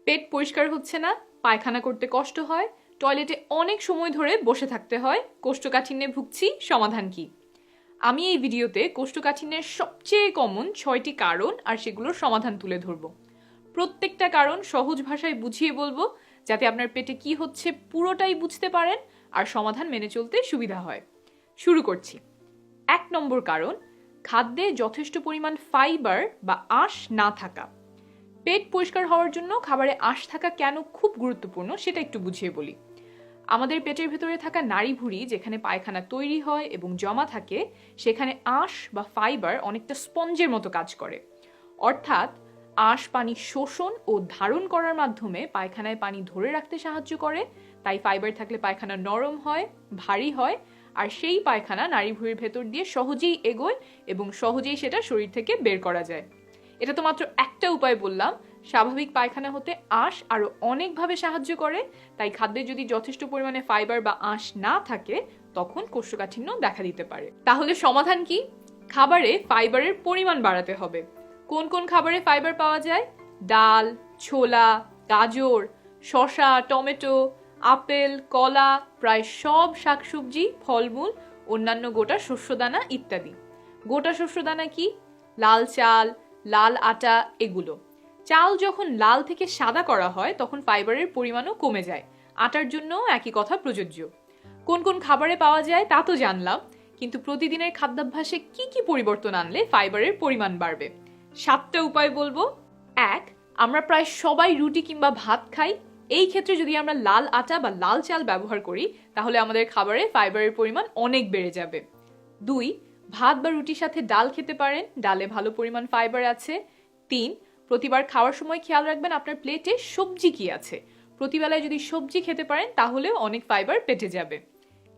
পেট পরিষ্কার হচ্ছে না, পায়খানা করতে কষ্ট হয়, টয়লেটে অনেক সময় ধরে বসে থাকতে হয়, কোষ্ঠকাঠিন্যে ভুগছি, সমাধান কি? আমি এই ভিডিওতে কোষ্ঠকাঠিন্যের সবচেয়ে কমন 6টি কারণ আর সেগুলোর সমাধান তুলে ধরব। প্রত্যেকটা কারণ সহজ ভাষায় বুঝিয়ে বলবো, যাতে আপনার পেটে কি হচ্ছে পুরোটাই বুঝতে পারেন আর সমাধান মেনে চলতে সুবিধা হয়। শুরু করছি। 1 নম্বর কারণ, খাদ্যে যথেষ্ট পরিমাণ ফাইবার বা আঁশ না থাকা। পেট পরিষ্কার হওয়ার জন্য খাবারে আঁশ থাকা কেন খুব গুরুত্বপূর্ণ সেটা একটু বুঝিয়ে বলি। আমাদের পেটের ভেতরে থাকা নাড়িভুঁড়ি যেখানে পায়খানা তৈরি হয় এবং জমা থাকে, সেখানে আঁশ বা ফাইবার অনেকটা স্পঞ্জের মতো কাজ করে। অর্থাৎ আঁশ পানি শোষণ ও ধারণ করার মাধ্যমে পায়খানায় পানি ধরে রাখতে সাহায্য করে। তাই ফাইবার থাকলে পায়খানা নরম হয়, ভারী হয়, আর সেই পায়খানা নাড়িভুঁড়ির ভেতর দিয়ে সহজেই এগোয় এবং সহজেই সেটা শরীর থেকে বের করা যায়। এটা তো মাত্র একটা উপায় বললাম। স্বাভাবিক পায়খানা হতে আঁশ আরো অনেকভাবে সাহায্য করে। তাই খাদ্যে যদি যথেষ্ট পরিমাণে ফাইবার বা আঁশ না থাকে, তখন কোষ্ঠকাঠিন্য দেখা দিতে পারে। তাহলে সমাধান কি? খাবারে ফাইবারের পরিমাণ বাড়াতে হবে। কোন কোন খাবারে ফাইবার পাওয়া যায়? ডাল, ছোলা, গাজর, শসা, টমেটো, আপেল, কলা, প্রায় সব শাকসবজি, ফলমূল, অন্যান্য গোটা শস্যদানা ইত্যাদি। গোটা শস্যদানা কি? লাল চাল, লাল আটা, এগুলো। চাল যখন লাল থেকে সাদা করা হয় তখন ফাইবারের পরিমাণও কমে যায়। আটার জন্য একই কথা প্রযোজ্য। কোন কোন খাবারে পাওয়া যায় তা তো জানলাম, কিন্তু প্রতিদিনের খাদ্যাভ্যাসে কি কি পরিবর্তন আনলে ফাইবারের পরিমাণ বাড়বে? 7টা উপায় বলবো। 1, আমরা প্রায় সবাই রুটি কিংবা ভাত খাই। এই ক্ষেত্রে যদি আমরা লাল আটা বা লাল চাল ব্যবহার করি, তাহলে আমাদের খাবারে ফাইবারের পরিমাণ অনেক বেড়ে যাবে। 2, ভাত বা রুটির সাথে ডাল খেতে পারেন, ডালে ভালো পরিমাণ ফাইবার আছে। 3, প্রতিবার খাওয়ার সময় খেয়াল রাখবেন আপনার প্লেটে সবজি কি আছে। প্রতিবেলায় যদি সবজি খেতে পারেন তাহলেও অনেক ফাইবার পেটে যাবে।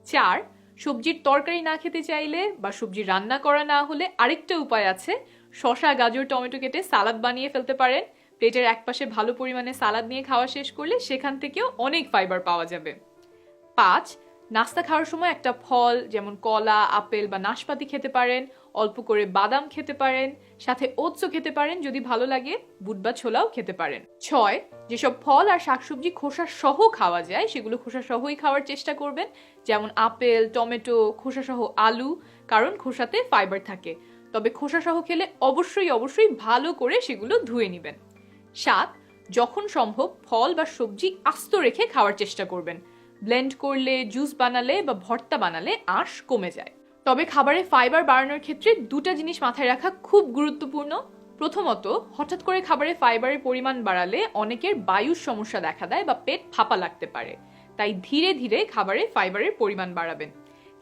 4, সবজির তরকারি না খেতে চাইলে বা সবজি রান্না করা না হলে আরেকটা উপায় আছে। শসা, গাজর, টমেটো কেটে সালাদ বানিয়ে ফেলতে পারেন। প্লেটের একপাশে ভালো পরিমাণে সালাদ নিয়ে খাওয়া শেষ করলে সেখান থেকেও অনেক ফাইবার পাওয়া যাবে। 5, নাস্তা খাওয়ার সময় একটা ফল যেমন কলা, আপেল বা নাশপাতি খেতে পারেন। অল্প করে বাদাম খেতে পারেন, সাথে ওটসও খেতে পারেন যদি ভালো লাগে, বুট বা ছোলাও খেতে পারেন। 6, যেসব ফল আর শাকসবজি খোসা সহ খাওয়া যায় সেগুলো খোসা সহই খাওয়ার চেষ্টা করবেন, যেমন আপেল, টমেটো, খোসা সহ আলু, কারণ খোসাতে ফাইবার থাকে। তবে খোসা সহ খেলে অবশ্যই ভালো করে সেগুলো ধুয়ে নেবেন। 7, যখন সম্ভব ফল বা সবজি আস্ত রেখে খাওয়ার চেষ্টা করবেন। ব্লেন্ড করলে, জুস বানালে বা ভর্তা বানালে আঁশ কমে যায়। তবে খাবারে ফাইবার বাড়ানোর ক্ষেত্রে 2টা জিনিস মাথায় রাখা খুব গুরুত্বপূর্ণ। প্রথমত, হঠাৎ করে খাবারে ফাইবারের পরিমাণ বাড়ালে অনেকের বায়ুর সমস্যা দেখা দেয় বা পেট ফাঁপা লাগতে পারে। তাই ধীরে ধীরে খাবারে ফাইবারের পরিমাণ বাড়াবেন।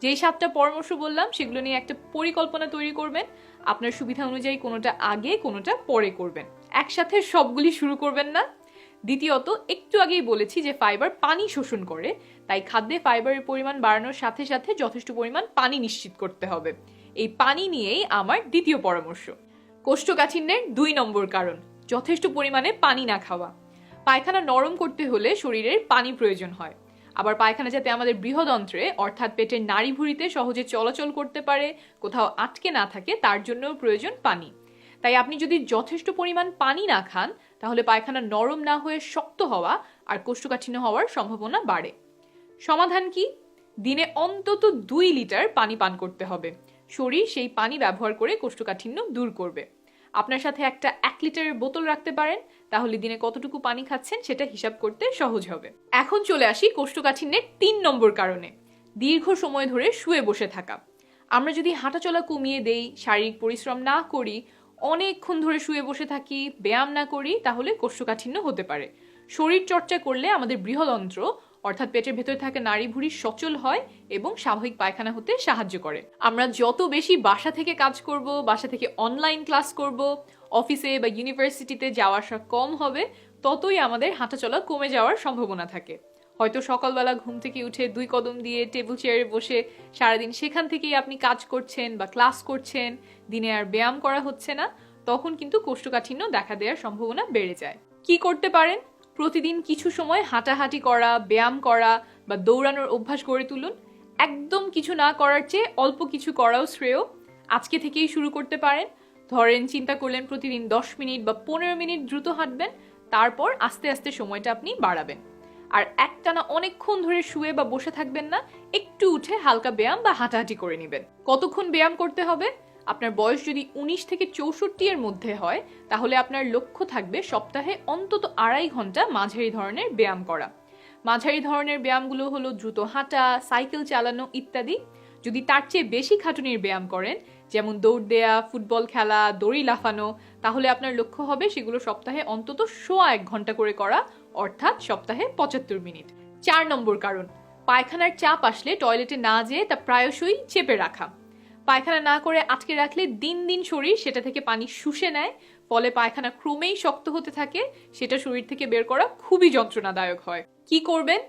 যেই 7টা পরামর্শ বললাম সেগুলো নিয়ে একটা পরিকল্পনা তৈরি করবেন। আপনার সুবিধা অনুযায়ী কোনোটা আগে কোনোটা পরে করবেন, একসাথে সবগুলি শুরু করবেন না। দ্বিতীয়ত, একটু আগেই বলেছি যে ফাইবার পানি শোষণ করে, তাই খাদ্যে ফাইবারের পরিমাণ বাড়ানোর সাথে সাথে যথেষ্ট পরিমাণ পানি নিশ্চিত করতে হবে। এই পানি নিয়েই আমার দ্বিতীয় পরামর্শ। কোষ্ঠকাঠিন্যের 2 নম্বর কারণ, যথেষ্ট পরিমাণে পানি না খাওয়া। পায়খানা নরম করতে হলে শরীরের পানি প্রয়োজন হয়। আবার পায়খানা যাতে আমাদের বৃহদন্ত্রে অর্থাৎ পেটের নাড়িভুঁড়িতে সহজে চলাচল করতে পারে, কোথাও আটকে না থাকে, তার জন্যও প্রয়োজন পানি। তাই আপনি যদি যথেষ্ট পরিমাণ পানি না খান, তাহলে পায়খানা নরম না হয়ে শক্ত হওয়া আর কোষ্ঠকাঠিন্য হওয়ার সম্ভাবনা বাড়ে। সমাধান কি? দিনে অন্তত 2 লিটার পানি পান করতে হবে। শরীর সেই পানি ব্যবহার করে কোষ্ঠকাঠিন্য দূর করবে। আপনার সাথে একটা 1 লিটারের বোতল রাখতে পারেন, তাহলে দিনে কতটুকু পানি খাচ্ছেন সেটা হিসাব করতে সহজ হবে। এখন চলে আসি কোষ্ঠকাঠিন্যের 3 নম্বর কারণে, দীর্ঘ সময় ধরে শুয়ে বসে থাকা। আমরা যদি হাঁটাচলা কমিয়ে দেই, শারীরিক পরিশ্রম না করি, অনেকক্ষণ ধরে শুয়ে বসে থাকি, ব্যায়াম না করি, তাহলে কোষ্ঠকাঠিন্য হতে পারে। শরীর চর্চা করলে আমাদের বৃহদন্ত্র অর্থাৎ পেটের ভেতরে থাকা নাড়িভুঁড়ি সচল হয় এবং স্বাভাবিক পায়খানা হতে সাহায্য করে। আমরা যত বেশি বাসা থেকে কাজ করব, বাসা থেকে অনলাইন ক্লাস করব, অফিসে বা ইউনিভার্সিটিতে যাওয়া আসা কম হবে, ততই আমাদের হাঁটাচলা কমে যাওয়ার সম্ভাবনা থাকে। হয়তো সকালবেলা ঘুম থেকে উঠে 2 কদম দিয়ে টেবিল চেয়ারে বসে সারাদিন সেখান থেকেই আপনি কাজ করছেন বা ক্লাস করছেন, দিনে আর ব্যায়াম করা হচ্ছে না, তখন কিন্তু কোষ্ঠকাঠিন্য দেখা দেওয়ার সম্ভাবনা বেড়ে যায়। কি করতে পারেন? প্রতিদিন কিছু সময় হাঁটাহাঁটি করা, ব্যায়াম করা বা দৌড়ানোর অভ্যাস গড়ে তুলুন। একদম কিছু না করার চেয়ে অল্প কিছু করাও শ্রেয়। আজকে থেকেই শুরু করতে পারেন। ধরেন চিন্তা করলেন প্রতিদিন 10 মিনিট বা 15 মিনিট দ্রুত হাঁটবেন, তারপর আস্তে আস্তে সময়টা আপনি বাড়াবেন। আর একটানা অনেকক্ষণ ধরে শুয়ে বা বসে থাকবেন না, একটু উঠে হালকা ব্যায়াম বা হাঁটাহাঁটি করে নেবেন। কতক্ষণ ব্যায়াম করতে হবে? আপনার বয়স যদি 19 থেকে 64 এর মধ্যে হয় তাহলে আপনার লক্ষ্য থাকবে সপ্তাহে অন্তত 2.5 ঘন্টা মাঝারি ধরনের ব্যায়াম করা। মাঝারি ধরনের ব্যায়ামগুলো হলো দ্রুত হাঁটা, সাইকেল চালানো ইত্যাদি। যদি তার চেয়ে বেশি খাটুনির ব্যায়াম করেন, যেমন দৌড় দেয়া, ফুটবল খেলা, দড়ি লাফানো, তাহলে আপনার লক্ষ্য হবে সেগুলো সপ্তাহে অন্তত 1.5 ঘন্টা করে করা, অর্থাৎ সপ্তাহে 75 মিনিট। 4 নম্বর কারণ, পায়খানার চাপ আসলে টয়লেটে না যেয়ে তা প্রায়শই চেপে রাখা। পায়খানা না করে আটকে রাখলে দিন দিন শরীর সেটা থেকে পানি শুষে নেয়, ফলে পায়খানা ক্রমেই শক্ত হতে থাকে, সেটা শরীর থেকে বের করা খুবই যন্ত্রণাদায়ক হয়। কি করবেন?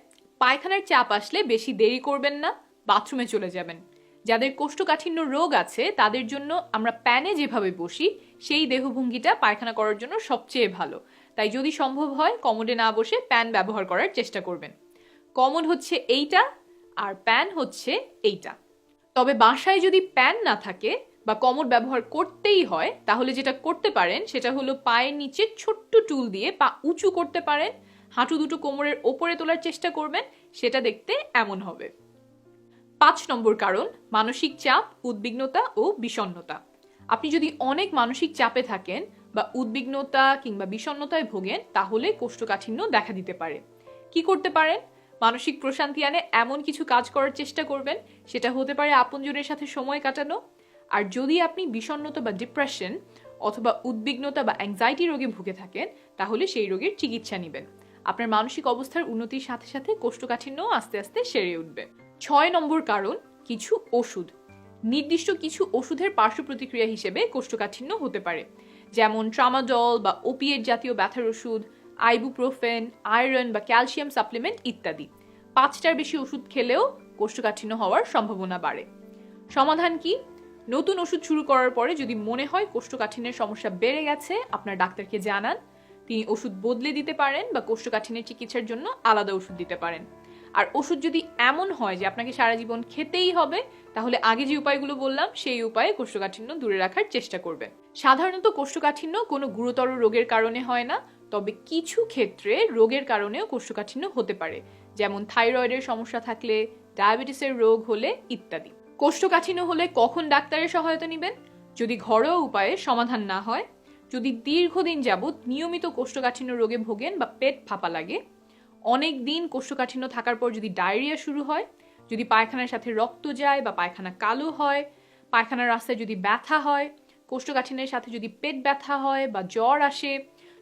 পায়খানার চাপ আসলে বেশি দেরি করবেন না, বাথরুমে চলে যাবেন। যাদের কোষ্ঠকাঠিন্য রোগ আছে তাদের জন্য আমরা প্যানে যেভাবে বসি সেই দেহভঙ্গিটা পায়খানা করার জন্য সবচেয়ে ভালো। তাই যদি সম্ভব হয় কমোডে না বসে প্যান ব্যবহার করার চেষ্টা করবেন। কমোড হচ্ছে এইটা আর প্যান হচ্ছে এইটা। তবে বাসায় যদি প্যান না থাকে বা কমোড ব্যবহার করতেই হয় তাহলে যেটা করতে পারেন সেটা হলো পায়ের নিচে ছোট্ট টুল দিয়ে পা উঁচু করতে পারেন, হাঁটু দুটো কোমরের ওপরে তোলার চেষ্টা করবেন, সেটা দেখতে এমন হবে। 5 নম্বর কারণ, মানসিক চাপ, উদ্বিগ্নতা ও বিষণ্ণতা। আপনি যদি অনেক মানসিক চাপে থাকেন বা উদ্বিগ্নতা কিংবা বিষণ্ণতায় ভোগেন তাহলে কোষ্ঠকাঠিন্য দেখা দিতে পারে। কি করতে পারেন? মানসিক প্রশান্তি আনে এমন কিছু কাজ করার চেষ্টা করবেন, সেটা হতে পারে আপনজনের সাথে সময় কাটানো। আর যদি আপনি বিষণ্ণতা বা ডিপ্রেশন অথবা উদ্বিগ্নতা বা অ্যাংজাইটি রোগে ভুগে থাকেন তাহলে সেই রোগের চিকিৎসা নেবেন। আপনার মানসিক অবস্থার উন্নতির সাথে সাথে কোষ্ঠকাঠিন্য আস্তে আস্তে সেরে উঠবে। 6 নম্বর কারণ, কিছু ওষুধ। নির্দিষ্ট কিছু ওষুধের পার্শ্ব প্রতিক্রিয়া হিসেবে কোষ্ঠকাঠিন্য হতে পারে, যেমন ট্রামাডল বা ওপিয়েট জাতীয় ব্যথার ওষুধ, আইবুপ্রোফেন, আয়রন বা ক্যালসিয়াম সাপ্লিমেন্ট ইত্যাদি। 5টার বেশি ওষুধ খেলেও কোষ্ঠকাঠিন্য হওয়ার সম্ভাবনা বাড়ে। সমাধান কি? নতুন ওষুধ শুরু করার পরে যদি মনে হয় কোষ্ঠকাঠিন্যের সমস্যা বেড়ে গেছে, আপনার ডাক্তারকে জানান, তিনি ওষুধ বদলে দিতে পারেন বা কোষ্ঠকাঠিন্যের চিকিৎসার জন্য আলাদা ওষুধ দিতে পারেন। আর ওষুধ যদি এমন হয় যে আপনাকে সারা জীবন খেতেই হবে তাহলে আগে যে উপায়গুলো বললাম সেই উপায়ে কোষ্ঠকাঠিন্য দূরে রাখার চেষ্টা করবেন। সাধারণত কোষ্ঠকাঠিন্য কোনো গুরুতর রোগের কারণে হয় না, তবে কিছু ক্ষেত্রে রোগের কারণেও কোষ্ঠকাঠিন্য হতে পারে, যেমন থাইরয়েডের সমস্যা থাকলে, ডায়াবেটিসের রোগ হলে ইত্যাদি। কোষ্ঠকাঠিন্য হলে কখন ডাক্তারের সহায়তা নেবেন? যদি ঘরোয়া উপায়ে সমাধান না হয়, যদি দীর্ঘদিন যাবৎ নিয়মিত কোষ্ঠকাঠিন্য রোগে ভোগেন বা পেট ফাঁপা লাগে, অনেক দিন কোষ্ঠকাঠিন্য থাকার পর যদি ডায়রিয়া শুরু হয়, যদি পায়খানার সাথে রক্ত যায় বা পায়খানা কালো হয়, পায়খানার রাস্তায় যদি ব্যথা হয়, কোষ্ঠকাঠিন্যের সাথে যদি পেট ব্যথা হয় বা জ্বর আসে,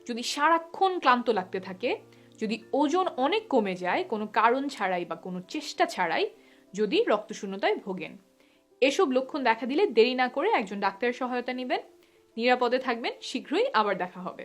যদি সারাক্ষণ ক্লান্ত লাগতে থাকে, যদি ওজন অনেক কমে যায় কোনো কারণ ছাড়াই বা কোনো চেষ্টা ছাড়াই, যদি রক্তশূন্যতায় ভোগেন, এসব লক্ষণ দেখা দিলে দেরি না করে একজন ডাক্তারের সহায়তা নেবেন। নিরাপদে থাকবেন, শীঘ্রই আবার দেখা হবে।